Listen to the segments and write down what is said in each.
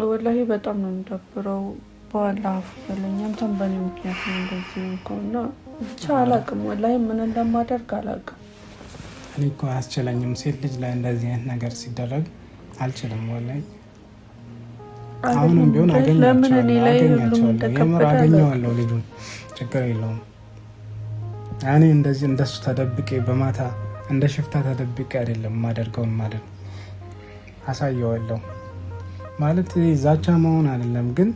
ወላሂ በጣም ነው የሚደብረው። በኋላ አፍበለኝ አንተም በእኔ ምክንያት ነው እንደዚህ እንኳንና ብቻ አላውቅም። ወላሂ ምን እንደማደርግ አላውቅም። እኔ እኮ አያስችለኝም። ሴት ልጅ ላይ እንደዚህ አይነት ነገር ሲደረግ አልችልም። ወላሂ አሁንም ቢሆን አገኘዋለሁ ልጁን ችግር የለውም። እኔ እንደዚህ እንደሱ ተደብቄ በማታ እንደ ሽፍታ ተደብቄ አይደለም ማደርገውን ማደር አሳየዋለሁ ማለት ዛቻ መሆን አይደለም። ግን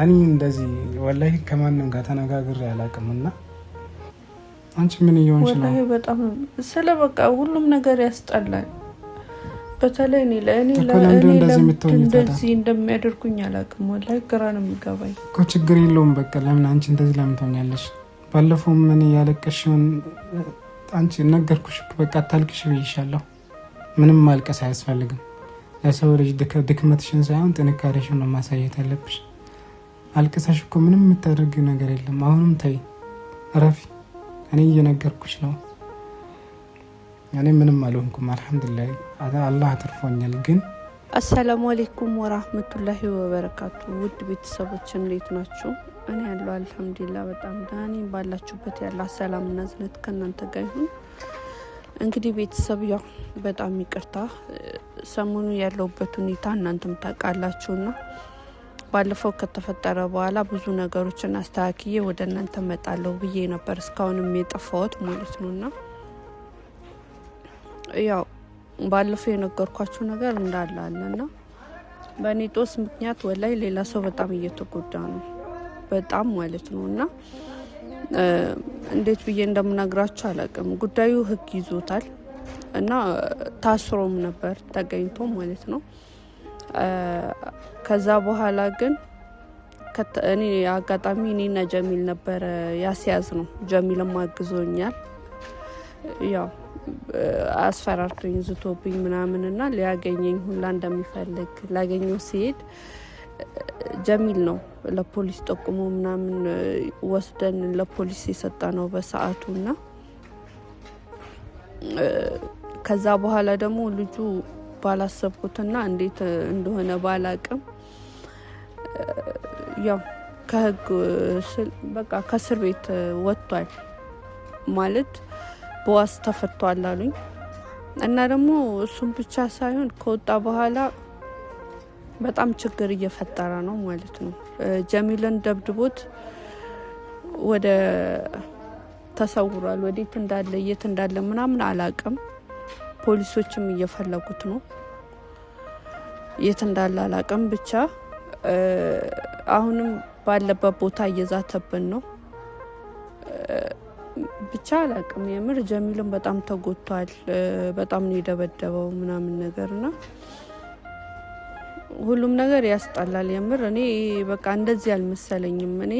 እኔ እንደዚህ ወላሂ ከማንም ጋር ተነጋግሬ አላውቅምና አንቺ ምን እየሆንሽ ነው? ወላሂ በጣም ስለ በቃ ሁሉም ነገር ያስጠላል። በተለይ እኔ እንደዚህ እንደሚያደርጉኝ አላውቅም። ወላሂ ግራ ነው የሚገባኝ እኮ። ችግር የለውም በቃ ለምን አንቺ እንደዚህ ለምን ትሆኛለሽ? ባለፈው ምን ያለቀሽውን አንቺ ነገርኩሽ። በቃ አታልቅሽ ብዬሻለሁ። ምንም ማልቀስ አያስፈልግም። ለሰው ልጅ ድክመትሽን ሳይሆን ጥንካሬሽን ነው ማሳየት ያለብሽ። አልቅሰሽ እኮ ምንም የምታደርጊው ነገር የለም። አሁንም ተይ እረፊ። እኔ እየነገርኩሽ ነው። እኔ ምንም አልሆንኩም አልሐምዱሊላህ፣ አላህ አትርፎኛል። ግን አሰላሙ አለይኩም ወራህመቱላሂ ወበረካቱ። ውድ ቤተሰቦች እንዴት ናችሁ? እኔ ያለው አልሐምዱሊላህ በጣም ደህና ነኝ። ባላችሁበት ያለ ሰላምና እዝነት ከእናንተ ጋር ይሁን። እንግዲህ ቤተሰብ ያው በጣም ይቅርታ ሰሞኑ ያለውበት ሁኔታ እናንተም ታውቃላችሁና ባለፈው ከተፈጠረ በኋላ ብዙ ነገሮችን አስተካክዬ ወደ እናንተ መጣለሁ ብዬ ነበር እስካሁንም የጠፋሁት ማለት ነውና ያው ባለፈው የነገርኳችሁ ነገር እንዳለ አለና በእኔ ጦስ ምክንያት ወላይ ሌላ ሰው በጣም እየተጎዳ ነው፣ በጣም ማለት ነውና እንዴት ብዬ እንደምነግራችሁ አላውቅም። ጉዳዩ ህግ ይዞታል እና ታስሮም ነበር ተገኝቶ ማለት ነው። ከዛ በኋላ ግን እኔ አጋጣሚ እኔና ጀሚል ነበር ያስያዝ ነው። ጀሚልም አግዞኛል። ያው አስፈራርቶኝ ዝቶብኝ ምናምንና ሊያገኘኝ ሁላ እንደሚፈልግ ላገኘው ሲሄድ ጀሚል ነው ለፖሊስ ጠቁሞ ምናምን ወስደን ለፖሊስ የሰጠ ነው በሰዓቱና ከዛ በኋላ ደግሞ ልጁ ባላሰብኩትና እንዴት እንደሆነ ባላቅም ያው ከህግ በቃ ከእስር ቤት ወጥቷል ማለት በዋስ ተፈቷል አሉኝ። እና ደግሞ እሱም ብቻ ሳይሆን ከወጣ በኋላ በጣም ችግር እየፈጠረ ነው ማለት ነው። ጀሚልን ደብድቦት ወደ ተሰውሯል። ወዴት እንዳለ የት እንዳለ ምናምን አላቅም። ፖሊሶችም እየፈለጉት ነው። የት እንዳለ አላቅም። ብቻ አሁንም ባለበት ቦታ እየዛተብን ነው። ብቻ አላቅም። የምር ጀሚልን በጣም ተጎድቷል። በጣም ነው የደበደበው ምናምን ነገርና ሁሉም ነገር ያስጠላል። የምር እኔ በቃ እንደዚህ አልመሰለኝም። እኔ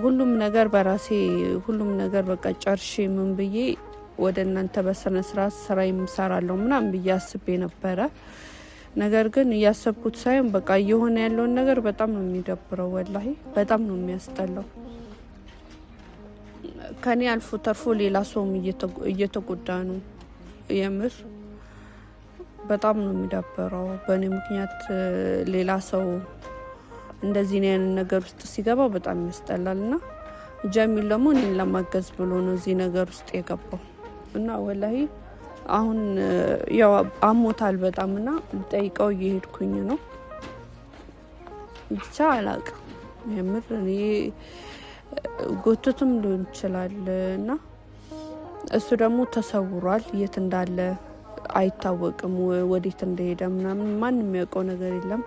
ሁሉም ነገር በራሴ ሁሉም ነገር በቃ ጨርሼ ምን ብዬ ወደ እናንተ በስነ ስርዓት ስራ የምሰራለሁ ምናምን ብዬ አስቤ ነበረ። ነገር ግን እያሰብኩት ሳይሆን በቃ እየሆነ ያለውን ነገር በጣም ነው የሚደብረው። ወላሂ በጣም ነው የሚያስጠላው። ከኔ አልፎ ተርፎ ሌላ ሰውም እየተጎዳ ነው። የምር በጣም ነው የሚደብረው። በእኔ ምክንያት ሌላ ሰው እንደዚህ ነው ያንን ነገር ውስጥ ሲገባ በጣም ያስጠላልና ጀሚል ደግሞ እኔን ለማገዝ ብሎ ነው እዚህ ነገር ውስጥ የገባው እና ወላሂ አሁን ያው አሞታል በጣምና ልጠይቀው እየሄድኩኝ ነው። ብቻ አላውቅም። የምር እኔ ጎትትም ሊሆን ይችላል እና እሱ ደግሞ ተሰውሯል። የት እንዳለ አይታወቅም፣ ወዴት እንደሄደ ምናምን ማንም የሚያውቀው ነገር የለም።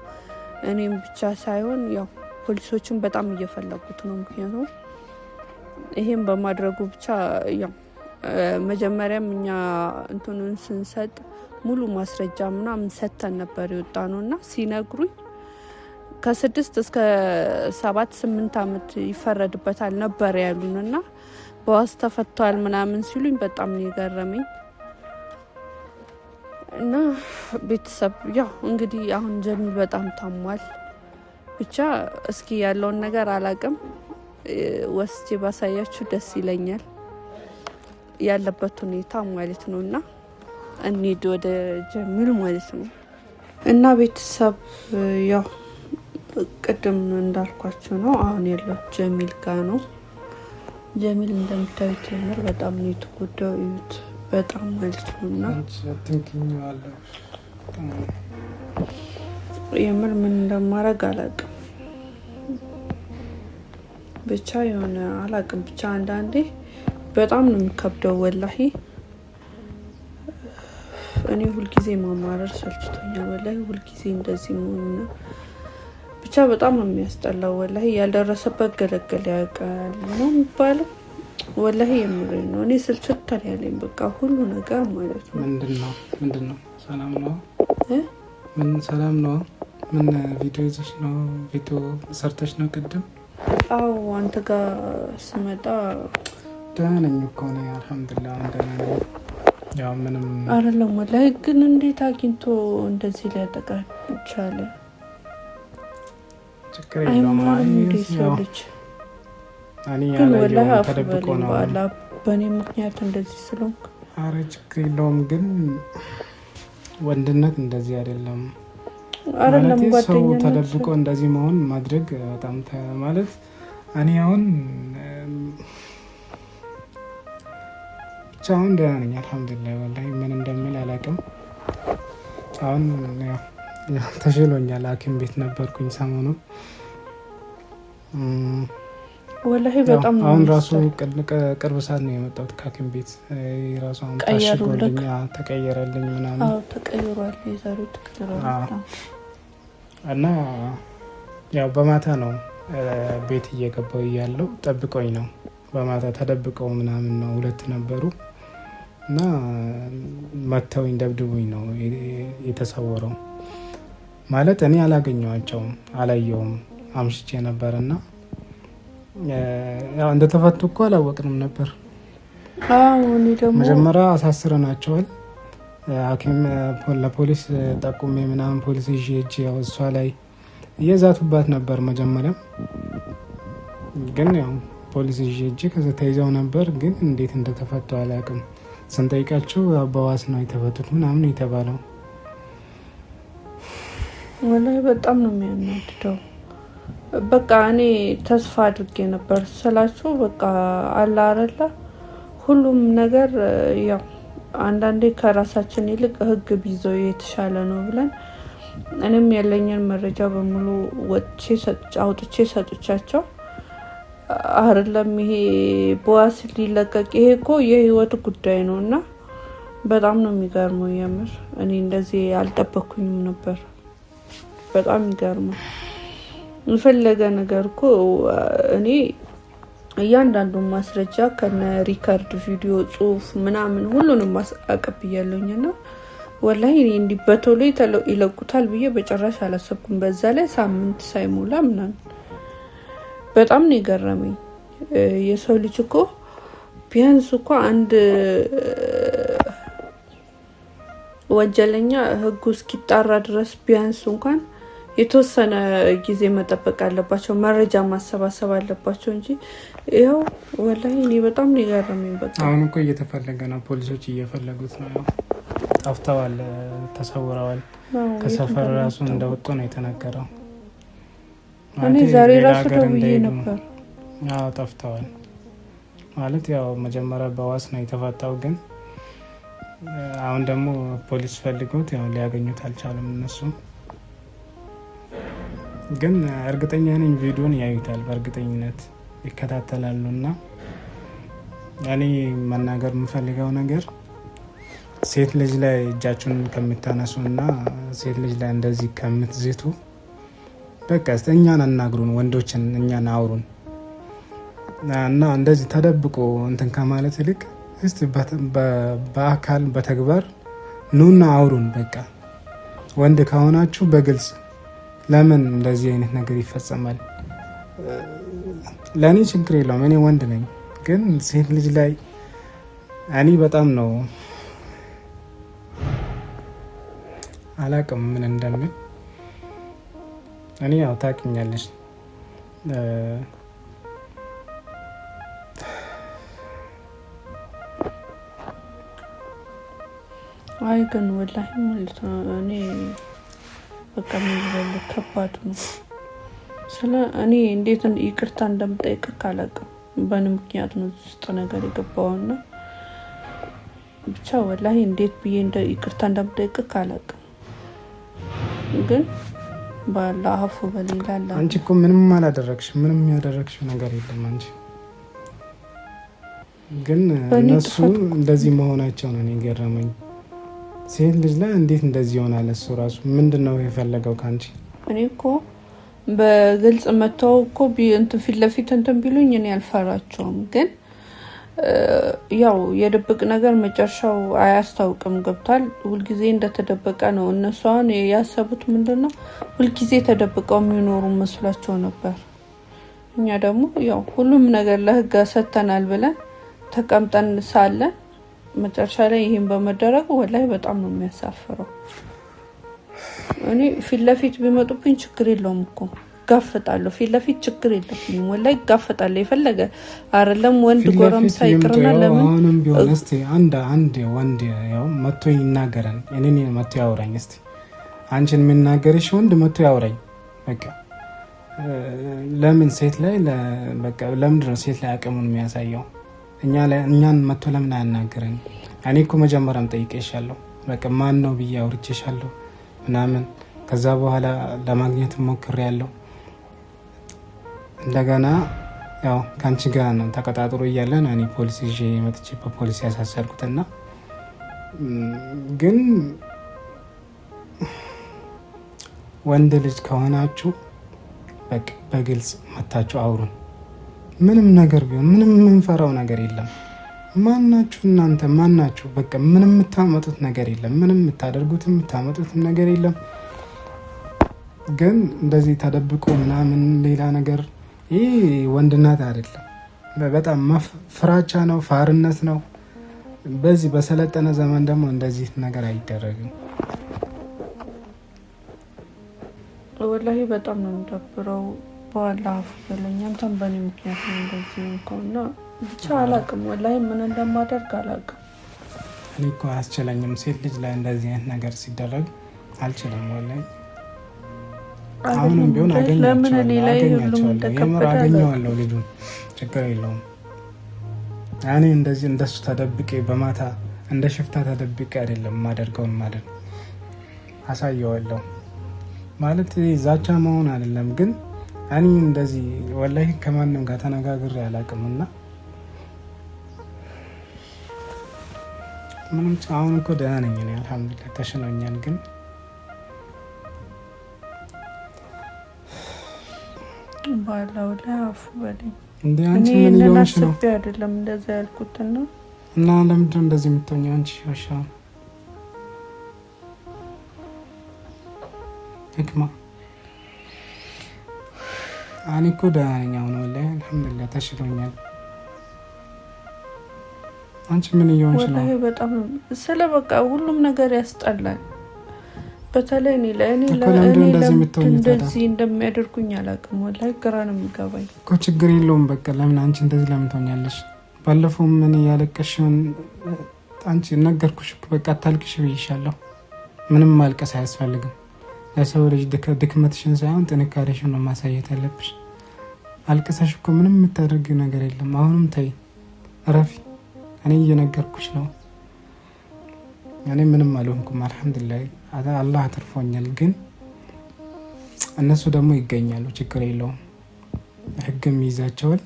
እኔም ብቻ ሳይሆን ያው ፖሊሶችን በጣም እየፈለጉት ነው። ምክንያቱም ይሄን በማድረጉ ብቻ ያው መጀመሪያም እኛ እንትኑን ስንሰጥ ሙሉ ማስረጃ ምናምን ሰጥተን ነበር የወጣ ነውና ሲነግሩኝ ከ6 እስከ 7-8 አመት ይፈረድበታል ነበር ያሉንና በዋስ ተፈቷል ምናምን ሲሉኝ በጣም ነው የገረመኝ። እና ቤተሰብ ያው እንግዲህ አሁን ጀሚል በጣም ታሟል። ብቻ እስኪ ያለውን ነገር አላቅም ወስጄ ባሳያችሁ ደስ ይለኛል ያለበት ሁኔታ ማለት ነውና እንሂድ ወደ ጀሚል ማለት ነው። እና ቤተሰብ ያው ቅድም እንዳልኳቸው ነው። አሁን ያለው ጀሚል ጋር ነው። ጀሚል እንደምታዩት የምር በጣም ነው የተጎዳው። እዩት በጣም ማለት ነው። እና የምር ምን እንደማረግ አላውቅም። ብቻ የሆነ አላውቅም። ብቻ አንዳንዴ በጣም ነው የሚከብደው ወላሂ። እኔ ሁልጊዜ ማማረር ሰልችቶኛል ወላሂ። ሁልጊዜ እንደዚህ መሆኑና ብቻ በጣም ነው የሚያስጠላው ወላሂ። ያልደረሰበት ገለገል ያውቃል ነው የሚባለው ወላሂ። የምሬን ነው። እኔ ስልችት ያለኝ በቃ ሁሉ ነገር ማለት ነው። ምንድነው ሰላም ነው? ምን ሰላም ነው? ምን ቪዲዮ ይዘሽ ነው? ቪዲዮ ሰርተሽ ነው ቅድም? አዎ አንተ ጋር ስመጣ ደህና ነኝ እኮ ነው አልሐምዱሊላህ። ደህና ነኝ። ያው ምንም አይደለም ወላሂ። ግን እንዴት አግኝቶ እንደዚህ ሊያጠቃ ይቻለ? ችግር የለውም። እኔ ያላየሁም ተደብቆ ነው በእኔ ምክንያት እንደዚህ ስለሆንክ። አረ ችግር የለውም። ግን ወንድነት እንደዚህ አይደለም። አይደለም ሰው ተደብቆ እንደዚህ መሆን ማድረግ በጣም ማለት እኔ አሁን ብቻ አሁን ደህና ነኝ አልሐምዱሊላህ። ወላሂ ምን እንደሚል አላውቅም። አሁን ተሽሎኛል። ሐኪም ቤት ነበርኩኝ ሰሞኑን ወላሂ በጣም አሁን ራሱ ቅርብ ሰዓት ነው የመጣሁት ከሐኪም ቤት ራሱ አሁን ታሽጎልኝ ተቀየረልኝ ምናምን። አዎ ተቀይሯል። የዛሬው ተቀይሯል። እና ያው በማታ ነው ቤት እየገባው እያለው ጠብቆኝ ነው። በማታ ተደብቀው ምናምን ነው 2 ነበሩ እና መተውኝ ደብድቡኝ ነው የተሰወረው። ማለት እኔ አላገኘዋቸውም አላየውም አምሽቼ ነበርና ያው እንደተፈቱ እኮ አላወቅንም ነበር። እኔ ደግሞ መጀመሪያ አሳስረናቸዋል። ሐኪም ለፖሊስ ጠቁሜ ምናምን ፖሊስ ይዤ ያው እሷ ላይ እየዛቱባት ነበር መጀመሪያ። ግን ያው ፖሊስ ይዤ ከዛ ተይዘው ነበር። ግን እንዴት እንደተፈቱ አላውቅም። ስንጠይቃቸው በዋስ ነው የተፈቱት ምናምን የተባለው። ወላሂ በጣም ነው የሚያናድደው። በቃ እኔ ተስፋ አድርጌ ነበር ስላችሁ በቃ አላ አይደለ ሁሉም ነገር ያው አንዳንዴ ከራሳችን ይልቅ ህግ ቢይዘው የተሻለ ነው ብለን እኔም ያለኝን መረጃ በሙሉ አውጥቼ ሰጥቻቸው አይደለም ይሄ በዋስ ሊለቀቅ ይሄ እኮ የህይወት ጉዳይ ነው። እና በጣም ነው የሚገርመው የምር እኔ እንደዚህ አልጠበኩኝም ነበር። በጣም ይገርማል። የፈለገ ነገር እኮ እኔ እያንዳንዱን ማስረጃ ከነ ሪከርድ ቪዲዮ ጽሁፍ ምናምን ሁሉንም አቀብያለሁኝና ወላሂ እኔ እንዲህ በቶሎ ይለቁታል ብዬ በጭራሽ አላሰብኩም። በዛ ላይ ሳምንት ሳይሞላ ምናምን በጣም ነው የገረመኝ። የሰው ልጅ እኮ ቢያንስ እኮ አንድ ወንጀለኛ ህጉ እስኪጣራ ድረስ ቢያንስ እንኳን የተወሰነ ጊዜ መጠበቅ አለባቸው፣ መረጃ ማሰባሰብ አለባቸው እንጂ ይኸው ወላሂ እኔ በጣም ነው የገረመኝ። በቃ አሁን እኮ እየተፈለገ ነው፣ ፖሊሶች እየፈለጉት ነው። ጠፍተዋል፣ ተሰውረዋል። ከሰፈር ራሱ እንደወጡ ነው የተነገረው። እኔ ዛሬ ራሱ ደውዬ ነበር። አዎ ጠፍተዋል ማለት ያው መጀመሪያ በዋስ ነው የተፈታው። ግን አሁን ደግሞ ፖሊስ ፈልጎት ያው ሊያገኙት አልቻለም። እነሱ ግን እርግጠኛ ነኝ ቪዲዮን ያዩታል፣ በእርግጠኝነት ይከታተላሉ። እና እኔ መናገር የምፈልገው ነገር ሴት ልጅ ላይ እጃችሁን ከምታነሱ እና ሴት ልጅ ላይ እንደዚህ ከምትዝቱ በቃ እኛን አናግሩን፣ ወንዶችን እኛን አውሩን እና እንደዚህ ተደብቆ እንትን ከማለት ይልቅ እስቲ በአካል በተግባር ኑና አውሩን። በቃ ወንድ ከሆናችሁ በግልጽ ለምን እንደዚህ አይነት ነገር ይፈጸማል? ለእኔ ችግር የለውም፣ እኔ ወንድ ነኝ። ግን ሴት ልጅ ላይ እኔ በጣም ነው አላቅም ምን እንደምን እኔ ያው ታውቂኛለሽ። አይ ግን ወላሂ ማለት ነው እኔ በቃ ምን ከባድ ነው። ስለ እኔ እንዴት ይቅርታ እንደምጠይቅ አላውቅም። በእኔ ምክንያት ነው ውስጥ ነገር የገባውና ብቻ ወላሂ እንዴት ብዬ ይቅርታ እንደምጠይቅ አላውቅም። ግን ባላ አፉ በሌላ አለ። አንቺ እኮ ምንም አላደረግሽ፣ ምንም ያደረግሽው ነገር የለም። አንቺ ግን እነሱ እንደዚህ መሆናቸው ነው የገረመኝ። ሴት ልጅ ላይ እንዴት እንደዚህ ይሆናል? እሱ ራሱ ምንድነው የፈለገው ካንቺ? እኔ እኮ በግልጽ መተው እኮ እንትን ፊት ለፊት እንትን ቢሉኝ እኔ አልፈራቸውም። ግን ያው የድብቅ ነገር መጨረሻው አያስታውቅም። ገብቷል። ሁልጊዜ እንደተደበቀ ነው። እነሱ አሁን ያሰቡት ምንድነው ሁልጊዜ ተደብቀው የሚኖሩ መስሏቸው ነበር። እኛ ደግሞ ያው ሁሉም ነገር ለህግ ሰጥተናል ብለን ተቀምጠን ሳለን መጨረሻ ላይ ይሄን በመደረጉ ወላሂ በጣም ነው የሚያሳፍረው። እኔ ፊት ለፊት ቢመጡብኝ ችግር የለውም እኮ ጋፈጣለሁ። ፊት ለፊት ችግር የለብኝም ወላሂ ጋፈጣለሁ። የፈለገ አይደለም ወንድ ጎረምሳ ይቅርና ለምን አሁንም ቢሆን እስቲ አንድ ወንድ ያው መጥቶ ይናገረን፣ እኔን መጥቶ ያወራኝ። እስቲ አንቺን የሚናገርሽ ወንድ መጥቶ ያወራኝ። በቃ ለምን ሴት ላይ በቃ ለምንድን ነው ሴት ላይ አቅሙን የሚያሳየው? እኛን መጥቶ ለምን አያናገረን? እኔ እኮ መጀመሪያም ጠይቄሻለሁ። በቃ ማን ነው ብዬ አውርቼሻለሁ ምናምን። ከዛ በኋላ ለማግኘት ሞክሬያለሁ። እንደገና ያው ከአንቺ ጋር ነው ተቀጣጥሮ እያለን እኔ ፖሊስ ይዤ መጥቼ በፖሊስ ያሳሰርኩትና ግን ወንድ ልጅ ከሆናችሁ በቃ በግልጽ መታችሁ አውሩን። ምንም ነገር ቢሆን ምንም የምንፈራው ነገር የለም። ማናችሁ እናንተ ማናችሁ? በቃ ምንም የምታመጡት ነገር የለም። ምንም የምታደርጉትም የምታመጡት ነገር የለም። ግን እንደዚህ ተደብቆ ምናምን ሌላ ነገር ይህ ወንድነት አይደለም። በጣም ፍራቻ ነው፣ ፋርነት ነው። በዚህ በሰለጠነ ዘመን ደግሞ እንደዚህ ነገር አይደረግም። ወላሂ በጣም ነው የሚደብረው። በኋላ አፉ በለኝ። አንተም በእኔ ምክንያት ነው እንደዚህ እንኳንና ብቻ አላውቅም። ወላሂ ምን እንደማደርግ አላውቅም። እኔ እኮ አያስችለኝም። ሴት ልጅ ላይ እንደዚህ አይነት ነገር ሲደረግ አልችልም ወላሂ። አሁንም ቢሆን አገኘዋለሁ ልጁን፣ ችግር የለውም። እኔ እንደዚህ እንደሱ ተደብቄ በማታ እንደ ሽፍታ ተደብቄ አይደለም ማደርገውን ማደር አሳየዋለሁ። ማለት ዛቻ መሆን አይደለም። ግን እኔ እንደዚህ ወላሂ ከማንም ጋር ተነጋግሬ አላውቅምና ምንም አሁን እኮ ደህና ነኝ እኔ አልሐምዱሊላህ ተሽሎኛል። ግን ባላው ላይ አፉ በለኝ። እንዴ አንቺ ምን ይሆንሽ ነው? አይደለም እንደዛ ያልኩትና እና ለምንድን ነው እንደዚህ የምትሆኚው አንቺ? ወሻ ህክማ እኔ እኮ ደህና ነኝ አሁን ወላሂ አልሐምዱሊላህ ተሽሎኛል። አንቺ ምን ይሆንሽ ነው? ወላሂ በጣም ስለ በቃ ሁሉም ነገር ያስጠላል። በተለይ እኔ እንደዚህ እንደሚያደርጉኝ አላውቅም። ወላሂ ግራ ነው የሚገባኝ እኮ። ችግር የለውም በቃ ለምን አንቺ እንደዚህ ለምን ትሆኛለሽ? ባለፈው ምን ያለቀሽውን አንቺ ነገርኩሽ። በቃ አታልቅሽ ብዬሻለሁ። ምንም ማልቀስ አያስፈልግም። ለሰው ልጅ ድክመትሽን ሳይሆን ጥንካሬሽን ነው ማሳየት ያለብሽ። አልቅሰሽ እኮ ምንም የምታደርጊው ነገር የለም። አሁንም ተይ እረፊ። እኔ እየነገርኩሽ ነው። እኔ ምንም አልሆንኩም አልሐምዱሊላህ፣ አላህ አትርፎኛል። ግን እነሱ ደግሞ ይገኛሉ፣ ችግር የለውም። ህግም ይይዛቸዋል።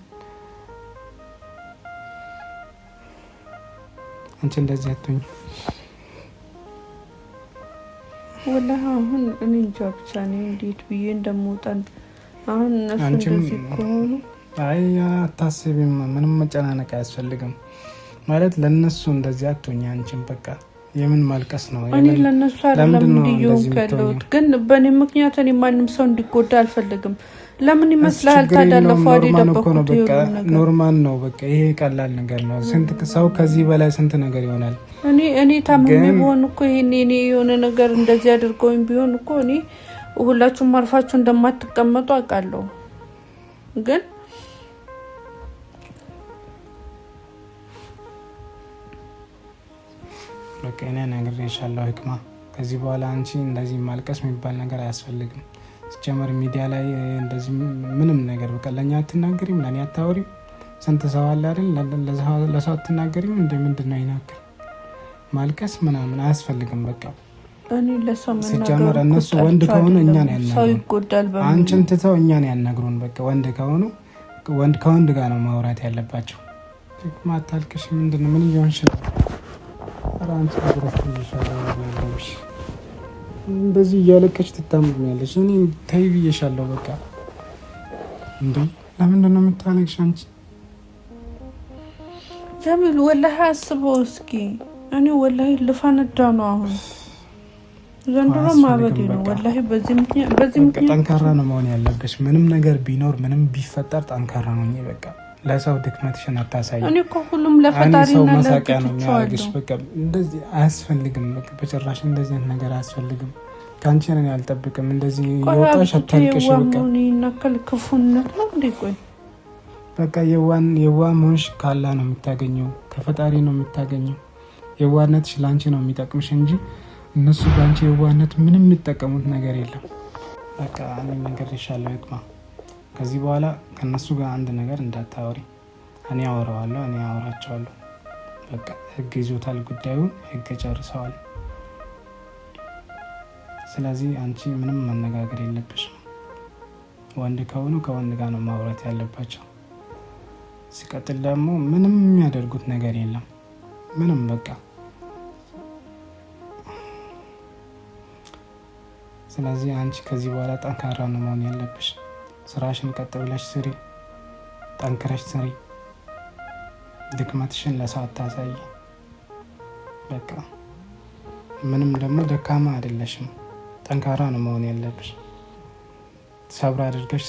አንቺ እንደዚህ አትሆኝ ወላሂ። አሁን እኔ እንጃ ብቻ እኔ እንዴት ብዬ እንደምወጣን አሁን እነሱ እንደዚህ ከሆኑ አይ አታስቢም። ምንም መጨናነቅ አያስፈልግም። ማለት ለነሱ እንደዚህ አትሆኝ አንቺም በቃ የምን ማልቀስ ነው? እኔ ለነሱ አይደለም እንዲዩም ከለውት ግን በእኔ ምክንያት እኔ ማንም ሰው እንዲጎዳ አልፈልግም። ለምን ይመስላል ታዳለፈው አይደለም? በቃ ኖርማል ነው። በቃ ይሄ ቀላል ነገር ነው። ስንት ሰው ከዚህ በላይ ስንት ነገር ይሆናል። እኔ ታምሜ ቢሆን እኮ እኔ የሆነ ነገር እንደዚህ አድርገውኝ ቢሆን እኮ እኔ ሁላችሁም አርፋችሁ እንደማትቀመጡ አውቃለሁ። ግን በቃ እኔ ነግሬሻለሁ ህክማ ከዚህ በኋላ አንቺ እንደዚህ ማልቀስ የሚባል ነገር አያስፈልግም። ሲጀመር ሚዲያ ላይ እንደዚህ ምንም ነገር በቃ ለእኛ አትናገሪም፣ ለእኔ አታወሪም። ስንት ሰው አለ አይደል? ለሰው አትናገሪም። ምንድን ነው ይናገር? ማልቀስ ምናምን አያስፈልግም። በቃ ሲጀመር እነሱ ወንድ ከሆኑ እኛን ያናግሩን፣ አንቺን ትተው እኛን ያናግሩን። በቃ ወንድ ከሆኑ ከወንድ ጋር ነው ማውራት ያለባቸው። ማታልቅሽ ምንድን ነው? ምን እየሆንሽ ነው? እንደዚህ እያለቀች ትታምኛለች። እኔ ተይ ብዬሻለሁ። በቃ እንዴ ለምንድን ነው የምታለቅሽ አንቺ? ጀሚል ወላሂ አስበው እስኪ። እኔ ወላሂ ልፈነዳ ነው አሁን። ዘንድሮ ማበዴ ነው ወላሂ። በዚህ ምክንያት ጠንካራ ነው መሆን ያለብሽ። ምንም ነገር ቢኖር ምንም ቢፈጠር ጠንካራ ነው። በቃ ለሰው ድክመትሽን አታሳይ። እኔ እኮ ሁሉም ለፈጣሪና ለመሳቂያ ነው የሚያደርግሽ። በቃ እንደዚህ አያስፈልግም። በቃ በጭራሽ እንደዚህ አይነት ነገር አያስፈልግም። ከአንቺ ነን ያልጠብቅም። እንደዚህ የወጣሽ አታልቅሽ። በቃ ነከል ክፉነት ነው እንዴ? ቆይ በቃ የዋህ መሆንሽ ካላ ነው የምታገኘው፣ ከፈጣሪ ነው የምታገኘው። የዋህነትሽ ለአንቺ ነው የሚጠቅምሽ እንጂ እነሱ በአንቺ የዋህነት ምንም የሚጠቀሙት ነገር የለም። በቃ እኔ ነገር ይሻለው ይቅማ። ከዚህ በኋላ ከነሱ ጋር አንድ ነገር እንዳታወሪ። እኔ አወራዋለሁ፣ እኔ አወራቸዋለሁ። በቃ ህግ ይዞታል ጉዳዩን፣ ህግ ጨርሰዋል። ስለዚህ አንቺ ምንም መነጋገር የለብሽም። ወንድ ከሆኑ ከወንድ ጋር ነው ማውራት ያለባቸው። ሲቀጥል ደግሞ ምንም የሚያደርጉት ነገር የለም ምንም። በቃ ስለዚህ አንቺ ከዚህ በኋላ ጠንካራ ነው መሆን ያለብሽ። ስራሽን ቀጥ ብለሽ ስሪ፣ ጠንክረሽ ስሪ። ድክመትሽን ለሰው አታሳይ። በቃ ምንም ደግሞ ደካማ አይደለሽም፣ ጠንካራ ነው መሆን ያለብሽ። ሰብር አድርገሽ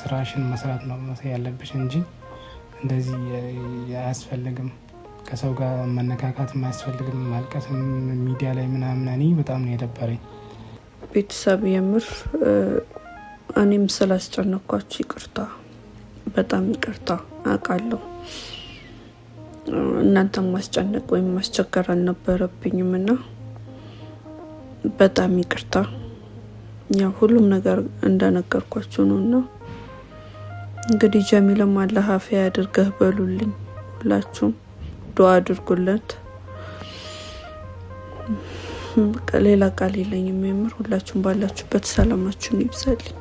ስራሽን መስራት ነው ያለብሽ እንጂ እንደዚህ አያስፈልግም። ከሰው ጋር መነካካት አያስፈልግም። ማልቀስም ሚዲያ ላይ ምናምን እኔ በጣም ነው የደበረኝ። ቤተሰብ የምር እኔም ስላስጨነኳችሁ ይቅርታ፣ በጣም ይቅርታ። አውቃለሁ እናንተም ማስጨነቅ ወይም ማስቸገር አልነበረብኝም እና በጣም ይቅርታ። ያው ሁሉም ነገር እንደነገርኳችሁ ነው እና እንግዲህ ጀሚልም አላህ አፊያ ያድርገህ በሉልኝ። ሁላችሁም ዱአ አድርጉለት። ሌላ ቃል የለኝም። የምር ሁላችሁም ባላችሁበት ሰላማችሁን ይብዛልኝ።